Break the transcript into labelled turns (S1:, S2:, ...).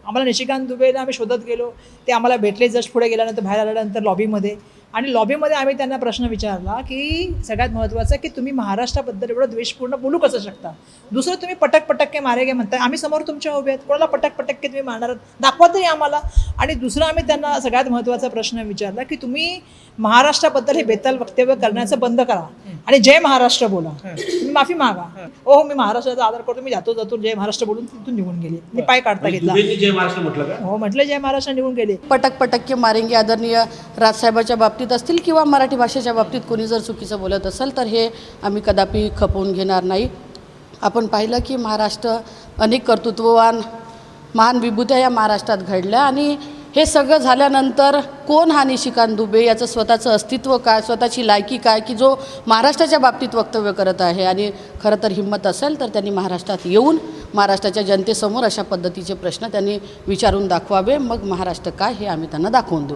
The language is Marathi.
S1: आम्हाला निशिकांत दुबेला आम्ही शोधत गेलो, ते आम्हाला भेटले जस्ट पुढे गेल्यानंतर, बाहेर आल्यानंतर लॉबीमध्ये. आणि लॉबीमध्ये आम्ही त्यांना प्रश्न विचारला की सगळ्यात महत्त्वाचं की तुम्ही महाराष्ट्राबद्दल एवढं द्वेषपूर्ण बोलू कसं शकता. दुसरं, तुम्ही पटक पटक्के मारेगे म्हणताय, आम्ही समोर तुमच्या उभे आहेत, कोणाला पटक पटक्के तुम्ही मारणार आहात दाखवा तरी आम्हाला. आणि दुसरं, आम्ही त्यांना सगळ्यात महत्त्वाचा प्रश्न विचारला की तुम्ही महाराष्ट्राबद्दल हे बेताल वक्तव्य करण्याचं बंद करा आणि जय महाराष्ट्र बोला, तुम्ही माफी मागा. हो, मी महाराष्ट्राचा आदर करतो, मी जातो जय महाराष्ट्र बोलून तिथून निघून गेले, मी पाय काढता घेतला.
S2: जय महाराष्ट्र म्हटलं का?
S1: हो म्हटलं, जय महाराष्ट्र, निघून गेले.
S3: पटक पटक्के मारेंगे आदरणीय राजसाहेबाच्या बाबतीत असतील किंवा मराठी भाषेच्या बाबतीत कोणी जर चुकीचं बोलत असेल तर हे आम्ही कदापि खपवून घेणार नाही. आपण पाहिलं की महाराष्ट्र अनेक कर्तृत्ववान महान विभूत्या या महाराष्ट्रात घडल्या आणि हे सगळं झाल्यानंतर कोण हा निशिकांत दुबे, याचं स्वतःचं अस्तित्व काय, स्वतःची लायकी काय, की जो महाराष्ट्राच्या बाबतीत वक्तव्य करत आहे. आणि खरं तर हिंमत असेल तर त्यांनी महाराष्ट्रात येऊन महाराष्ट्राच्या जनतेसमोर अशा पद्धतीचे प्रश्न त्यांनी विचारून दाखवावे. मग महाराष्ट्र काय हे आम्ही त्यांना दाखवून देऊ.